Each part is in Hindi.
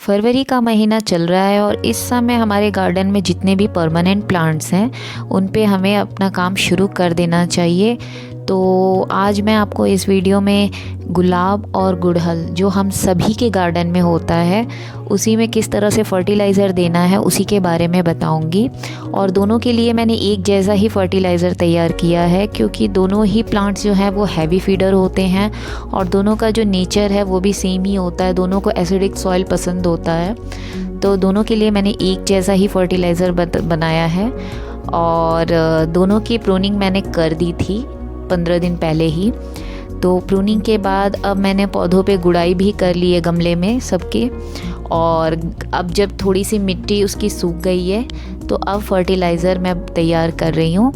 फरवरी का महीना चल रहा है और इस समय हमारे गार्डन में जितने भी परमानेंट प्लांट्स हैं उन पे हमें अपना काम शुरू कर देना चाहिए। तो आज मैं आपको इस वीडियो में गुलाब और गुड़हल जो हम सभी के गार्डन में होता है उसी में किस तरह से फर्टिलाइज़र देना है उसी के बारे में बताऊंगी। और दोनों के लिए मैंने एक जैसा ही फर्टिलाइज़र तैयार किया है क्योंकि दोनों ही प्लांट्स जो हैं वो हैवी फीडर होते हैं और दोनों का जो नेचर है वो भी सेम ही होता है। दोनों को एसिडिक सॉइल पसंद होता है, तो दोनों के लिए मैंने एक जैसा ही फर्टिलाइज़र बनाया है। और दोनों की प्रूनिंग मैंने कर दी थी 15 दिन पहले ही। तो प्रूनिंग के बाद अब मैंने पौधों पे गुड़ाई भी कर ली है गमले में सबके। और अब जब थोड़ी सी मिट्टी उसकी सूख गई है तो अब फर्टिलाइज़र मैं तैयार कर रही हूँ।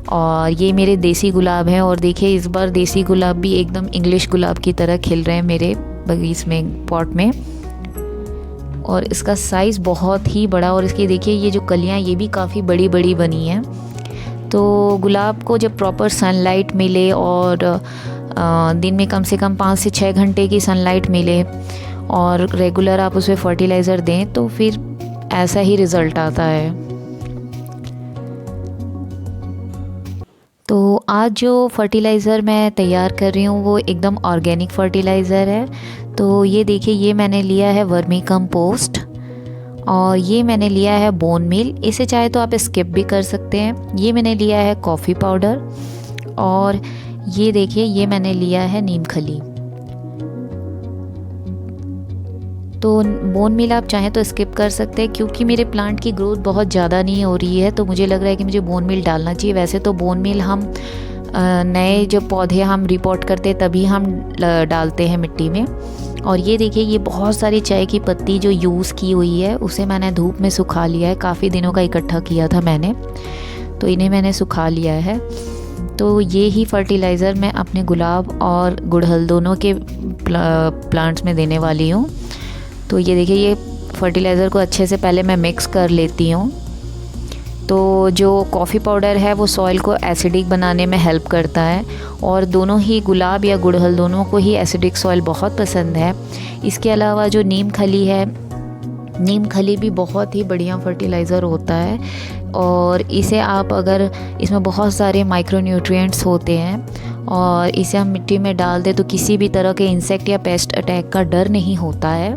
और ये मेरे देसी गुलाब हैं और देखिए इस बार देसी गुलाब भी एकदम इंग्लिश गुलाब की तरह खिल रहे हैं मेरे बगीचे में, पॉट में। और इसका साइज़ बहुत ही बड़ा, और इसकी देखिए ये जो कलियाँ ये भी काफ़ी बड़ी बड़ी बनी हैं। तो गुलाब को जब प्रॉपर सनलाइट मिले और दिन में कम से कम 5 से 6 घंटे की सनलाइट मिले और रेगुलर आप उसमें फर्टिलाइज़र दें तो फिर ऐसा ही रिज़ल्ट आता है। तो आज जो फर्टिलाइज़र मैं तैयार कर रही हूँ वो एकदम ऑर्गेनिक फर्टिलाइज़र है। तो ये देखिए ये मैंने लिया है वर्मी कंपोस्ट और ये मैंने लिया है बोन मील। इसे चाहे तो आप स्किप भी कर सकते हैं। ये मैंने लिया है कॉफ़ी पाउडर और ये देखिए ये मैंने लिया है नीम खली। तो बोन मील आप चाहें तो स्किप कर सकते हैं क्योंकि मेरे प्लांट की ग्रोथ बहुत ज़्यादा नहीं हो रही है तो मुझे लग रहा है कि मुझे बोन मील डालना चाहिए। वैसे तो बोन मील हम नए जो पौधे हम रिपोर्ट करते तभी हम डालते हैं मिट्टी में। और ये देखिए ये बहुत सारी चाय की पत्ती जो यूज़ की हुई है उसे मैंने धूप में सुखा लिया है। काफ़ी दिनों का इकट्ठा किया था मैंने, तो इन्हें मैंने सुखा लिया है। तो ये ही फर्टिलाइज़र मैं अपने गुलाब और गुड़हल दोनों के प्लांट्स में देने वाली हूँ। तो ये देखिए ये फर्टिलाइज़र को अच्छे से पहले मैं मिक्स कर लेती हूँ। तो जो कॉफ़ी पाउडर है वो सॉइल को एसिडिक बनाने में हेल्प करता है और दोनों ही गुलाब या गुड़हल दोनों को ही एसिडिक सॉइल बहुत पसंद है। इसके अलावा जो नीम खली है, नीम खली भी बहुत ही बढ़िया फर्टिलाइज़र होता है और इसे आप अगर इसमें बहुत सारे माइक्रोन्यूट्रिएंट्स होते हैं और इसे हम मिट्टी में डाल दें तो किसी भी तरह के इंसेक्ट या पेस्ट अटैक का डर नहीं होता है।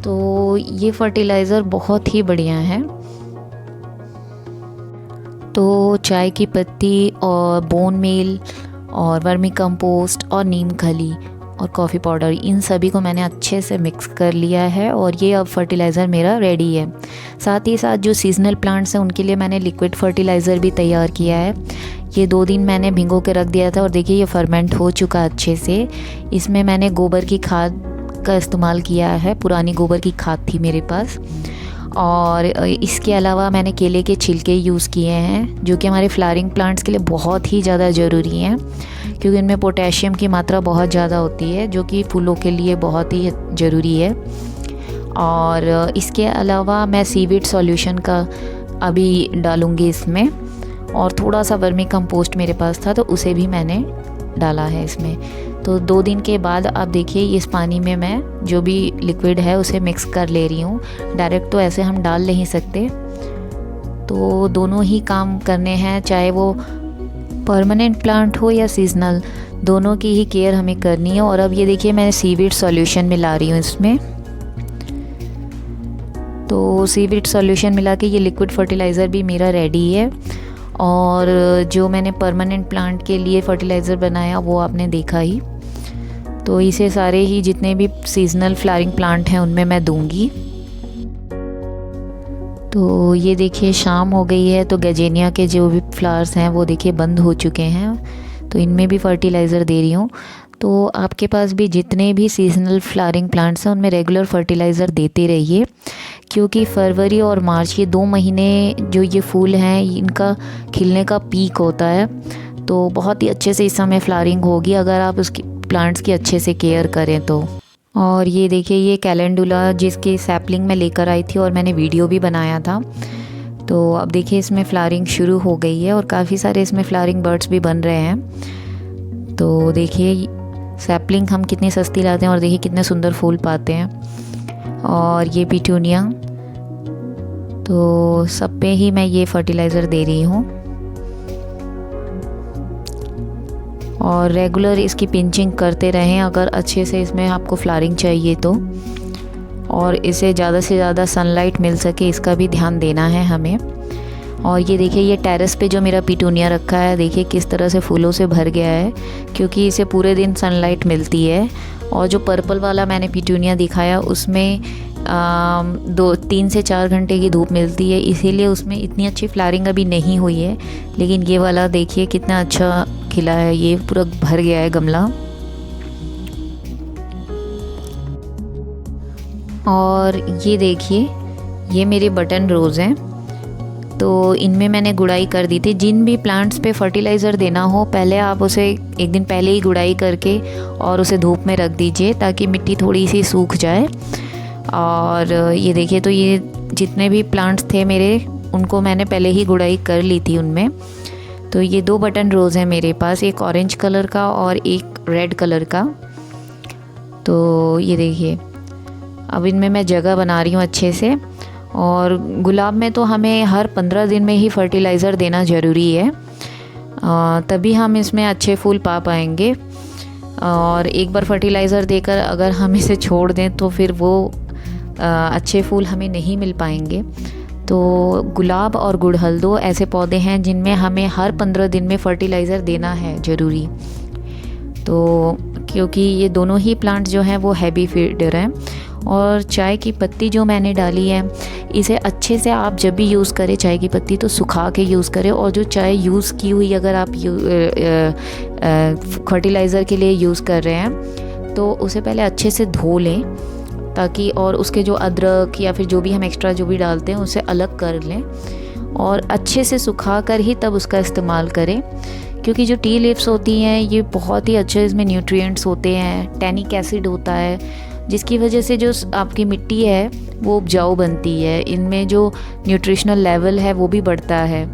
तो ये फर्टिलाइज़र बहुत ही बढ़िया है। तो चाय की पत्ती और बोन मील और वर्मी कंपोस्ट और नीम खली और कॉफ़ी पाउडर इन सभी को मैंने अच्छे से मिक्स कर लिया है और ये अब फर्टिलाइज़र मेरा रेडी है। साथ ही साथ जो सीजनल प्लांट्स हैं उनके लिए मैंने लिक्विड फर्टिलाइज़र भी तैयार किया है। ये 2 दिन मैंने भिगो के रख दिया था और देखिए ये फर्मेंट हो चुका अच्छे से। इसमें मैंने गोबर की खाद का इस्तेमाल किया है, पुरानी गोबर की खाद थी मेरे पास। और इसके अलावा मैंने केले के छिलके यूज़ किए हैं जो कि हमारे फ्लावरिंग प्लांट्स के लिए बहुत ही ज़्यादा ज़रूरी हैं क्योंकि इनमें पोटेशियम की मात्रा बहुत ज़्यादा होती है जो कि फूलों के लिए बहुत ही ज़रूरी है। और इसके अलावा मैं सीवीड सॉल्यूशन का अभी डालूँगी इसमें और थोड़ा सा वर्मी कंपोस्ट मेरे पास था तो उसे भी मैंने डाला है इसमें। तो 2 दिन के बाद आप देखिए इस पानी में मैं जो भी लिक्विड है उसे मिक्स कर ले रही हूँ। डायरेक्ट तो ऐसे हम डाल नहीं सकते, तो दोनों ही काम करने हैं, चाहे वो परमानेंट प्लांट हो या सीजनल, दोनों की ही केयर हमें करनी है। और अब ये देखिए मैं सीवीड सॉल्यूशन मिला रही हूँ इसमें। तो सीवीड सॉल्यूशन मिला के ये लिक्विड फर्टिलाइज़र भी मेरा रेडी है। और जो मैंने परमानेंट प्लांट के लिए फर्टिलाइज़र बनाया वो आपने देखा ही। तो इसे सारे ही जितने भी सीजनल फ्लावरिंग प्लांट हैं उनमें मैं दूंगी। तो ये देखिए शाम हो गई है तो गजेनिया के जो भी फ्लावर्स हैं वो देखिए बंद हो चुके हैं, तो इनमें भी फर्टिलाइज़र दे रही हूँ। तो आपके पास भी जितने भी सीजनल फ्लावरिंग प्लांट्स हैं उनमें रेगुलर फर्टिलाइज़र देते रहिए क्योंकि फरवरी और मार्च ये 2 महीने जो ये फूल हैं इनका खिलने का पीक होता है। तो बहुत ही अच्छे से इस समय फ्लावरिंग होगी अगर आप उसकी प्लांट्स की अच्छे से केयर करें तो। और ये देखिए ये कैलेंडुला जिसकी सैपलिंग मैं लेकर आई थी और मैंने वीडियो भी बनाया था। तो अब देखिए इसमें फ्लावरिंग शुरू हो गई है और काफ़ी सारे इसमें फ्लावरिंग बर्ड्स भी बन रहे हैं। तो देखिए सैपलिंग हम कितनी सस्ती लाते हैं और देखिए कितने सुंदर फूल पाते हैं। और ये पिटूनिया, तो सब पे ही मैं ये फर्टिलाइज़र दे रही हूँ। और रेगुलर इसकी पिंचिंग करते रहें अगर अच्छे से इसमें आपको फ्लावरिंग चाहिए तो। और इसे ज़्यादा से ज़्यादा सनलाइट मिल सके इसका भी ध्यान देना है हमें। और ये देखिए, ये टेरेस पे जो मेरा पिटूनिया रखा है, देखिए किस तरह से फूलों से भर गया है, क्योंकि इसे पूरे दिन सनलाइट मिलती है। और जो पर्पल वाला मैंने पिटूनिया दिखाया उसमें 3 से 4 घंटे की धूप मिलती है, इसीलिए उसमें इतनी अच्छी फ्लावरिंग अभी नहीं हुई है। लेकिन ये वाला देखिए कितना अच्छा खिला है, ये पूरा भर गया है गमला। और ये देखिए, ये मेरे बटन रोज़ हैं, तो इनमें मैंने गुड़ाई कर दी थी। जिन भी प्लांट्स पे फर्टिलाइज़र देना हो, पहले आप उसे एक दिन पहले ही गुड़ाई करके और उसे धूप में रख दीजिए ताकि मिट्टी थोड़ी सी सूख जाए। और ये देखिए, तो ये जितने भी प्लांट्स थे मेरे, उनको मैंने पहले ही गुड़ाई कर ली थी उनमें। तो ये 2 बटन रोज़ हैं मेरे पास, एक ऑरेंज कलर का और एक रेड कलर का। तो ये देखिए, अब इनमें मैं जगह बना रही हूँ अच्छे से। और गुलाब में तो हमें हर 15 दिन में ही फर्टिलाइज़र देना ज़रूरी है, तभी हम इसमें अच्छे फूल पा पाएंगे। और एक बार फर्टिलाइज़र देकर अगर हम इसे छोड़ दें तो फिर वो अच्छे फूल हमें नहीं मिल पाएंगे। तो गुलाब और गुड़हल 2 ऐसे पौधे हैं जिनमें हमें हर 15 दिन में फर्टिलाइज़र देना है ज़रूरी। तो क्योंकि ये दोनों ही प्लांट जो हैं वो हैवी फीडर हैं। और चाय की पत्ती जो मैंने डाली है, इसे अच्छे से आप जब भी यूज़ करें चाय की पत्ती तो सुखा के यूज़ करें। और जो चाय यूज़ की हुई अगर आप फर्टिलाइज़र के लिए यूज़ कर रहे हैं तो उसे पहले अच्छे से धो लें, ताकि और उसके जो अदरक या फिर जो भी हम एक्स्ट्रा जो भी डालते हैं उसे अलग कर लें और अच्छे से सुखा कर ही तब उसका इस्तेमाल करें। क्योंकि जो टी लीव्स होती हैं ये बहुत ही अच्छे इसमें न्यूट्रिएंट्स होते हैं, टैनिक एसिड होता है, जिसकी वजह से जो आपकी मिट्टी है वो उपजाऊ बनती है। इनमें जो न्यूट्रिशनल लेवल है वो भी बढ़ता है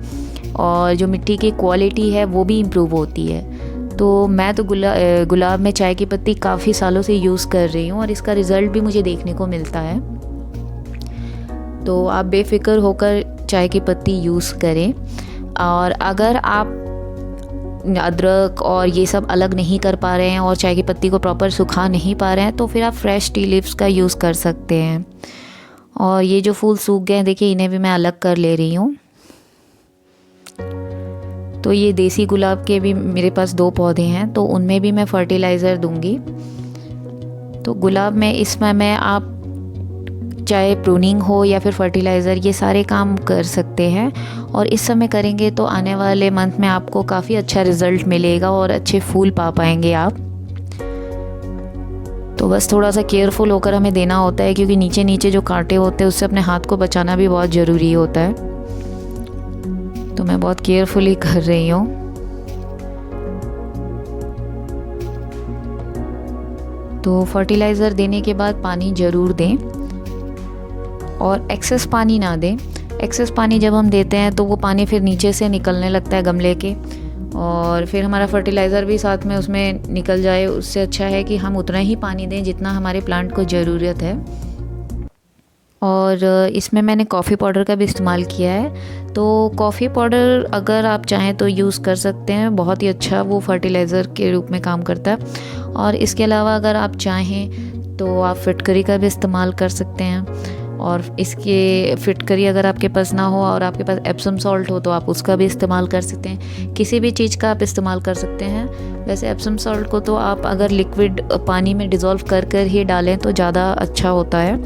और जो मिट्टी की क्वालिटी है वो भी इम्प्रूव होती है। तो मैं तो गुलाब में चाय की पत्ती काफ़ी सालों से यूज़ कर रही हूँ और इसका रिज़ल्ट भी मुझे देखने को मिलता है। तो आप बेफिक्र होकर चाय की पत्ती यूज़ करें। और अगर आप अदरक और ये सब अलग नहीं कर पा रहे हैं और चाय की पत्ती को प्रॉपर सुखा नहीं पा रहे हैं तो फिर आप फ्रेश टी लीव्स का यूज़ कर सकते हैं। और ये जो फूल सूख गए हैं देखिए, इन्हें भी मैं अलग कर ले रही हूँ। तो ये देसी गुलाब के भी मेरे पास 2 पौधे हैं, तो उनमें भी मैं फर्टिलाइज़र दूंगी। तो गुलाब में इस समय आप चाहे प्रूनिंग हो या फिर फर्टिलाइज़र, ये सारे काम कर सकते हैं। और इस समय करेंगे तो आने वाले मंथ में आपको काफ़ी अच्छा रिज़ल्ट मिलेगा और अच्छे फूल पा पाएंगे आप। तो बस थोड़ा सा केयरफुल होकर हमें देना होता है, क्योंकि नीचे नीचे जो कांटे होते हैं उससे अपने हाथ को बचाना भी बहुत ज़रूरी होता है। तो मैं बहुत केयरफुली कर रही हूँ। तो फर्टिलाइज़र देने के बाद पानी ज़रूर दें और एक्सेस पानी ना दें। एक्सेस पानी जब हम देते हैं तो वो पानी फिर नीचे से निकलने लगता है गमले के, और फिर हमारा फर्टिलाइज़र भी साथ में उसमें निकल जाए। उससे अच्छा है कि हम उतना ही पानी दें जितना हमारे प्लांट को ज़रूरत है। और इसमें मैंने कॉफ़ी पाउडर का भी इस्तेमाल किया है। तो कॉफ़ी पाउडर अगर आप चाहें तो यूज़ कर सकते हैं, बहुत ही अच्छा वो फर्टिलाइज़र के रूप में काम करता है। और इसके अलावा अगर आप चाहें तो आप फिटकरी का भी इस्तेमाल कर सकते हैं। और इसके फिटकरी अगर आपके पास ना हो और आपके पास एप्सम सॉल्ट हो तो आप उसका भी इस्तेमाल कर सकते हैं। किसी भी चीज़ का आप इस्तेमाल कर सकते हैं। वैसे एप्सम सॉल्ट को तो आप अगर लिक्विड पानी में डिज़ोल्व कर कर ही डालें तो ज़्यादा अच्छा होता है।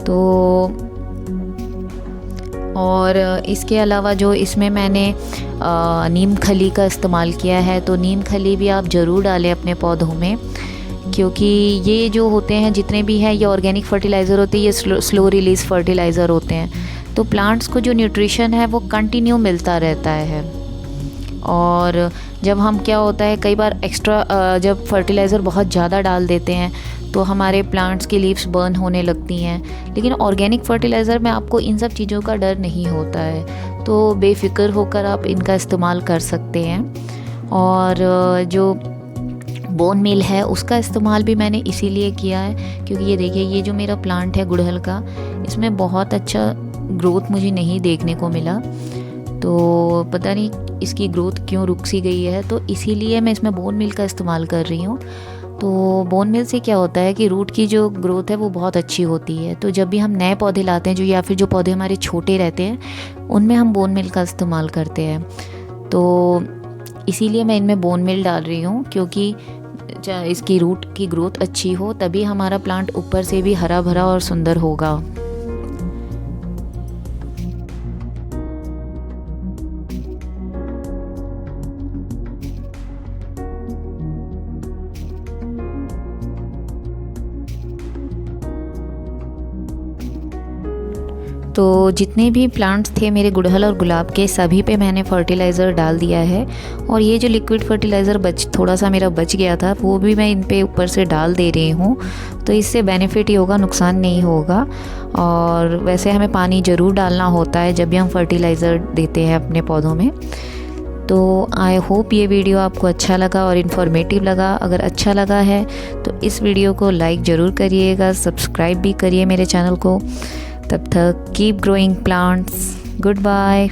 तो और इसके अलावा जो इसमें मैंने नीम खली का इस्तेमाल किया है, तो नीम खली भी आप ज़रूर डालें अपने पौधों में, क्योंकि ये जो होते हैं जितने भी हैं ये ऑर्गेनिक फर्टिलाइज़र होते हैं, ये स्लो रिलीज़ फर्टिलाइज़र होते हैं। तो प्लांट्स को जो न्यूट्रिशन है वो कंटिन्यू मिलता रहता है। और जब हम क्या होता है कई बार एक्स्ट्रा जब फर्टिलाइज़र बहुत ज़्यादा डाल देते हैं तो हमारे प्लांट्स की लीव्स बर्न होने लगती हैं। लेकिन ऑर्गेनिक फर्टिलाइज़र में आपको इन सब चीज़ों का डर नहीं होता है, तो बेफिक्र होकर आप इनका इस्तेमाल कर सकते हैं। और जो बोन मील है उसका इस्तेमाल भी मैंने इसीलिए किया है क्योंकि ये देखिए, ये जो मेरा प्लांट है गुड़हल का, इसमें बहुत अच्छा ग्रोथ मुझे नहीं देखने को मिला। तो पता नहीं इसकी ग्रोथ क्यों रुक सी गई है, तो इसीलिए मैं इसमें बोन मील का इस्तेमाल कर रही हूँ। तो बोन मील से क्या होता है कि रूट की जो ग्रोथ है वो बहुत अच्छी होती है। तो जब भी हम नए पौधे लाते हैं जो, या फिर जो पौधे हमारे छोटे रहते हैं, उनमें हम बोन मील का इस्तेमाल करते हैं। तो इसीलिए मैं इनमें बोन मील डाल रही हूँ, क्योंकि इसकी रूट की ग्रोथ अच्छी हो, तभी हमारा प्लांट ऊपर से भी हरा भरा और सुंदर होगा। तो जितने भी प्लांट्स थे मेरे गुड़हल और गुलाब के, सभी पे मैंने फर्टिलाइज़र डाल दिया है। और ये जो लिक्विड फर्टिलाइज़र थोड़ा सा मेरा बच गया था, वो भी मैं इन पे ऊपर से डाल दे रही हूँ। तो इससे बेनिफिट ही होगा, नुकसान नहीं होगा। और वैसे हमें पानी ज़रूर डालना होता है जब भी हम फर्टिलाइज़र देते हैं अपने पौधों में। तो आई होप ये वीडियो आपको अच्छा लगा और इन्फॉर्मेटिव लगा। अगर अच्छा लगा है तो इस वीडियो को लाइक ज़रूर करिएगा, सब्सक्राइब भी करिए मेरे चैनल को। तब तक keep growing plants. Good bye.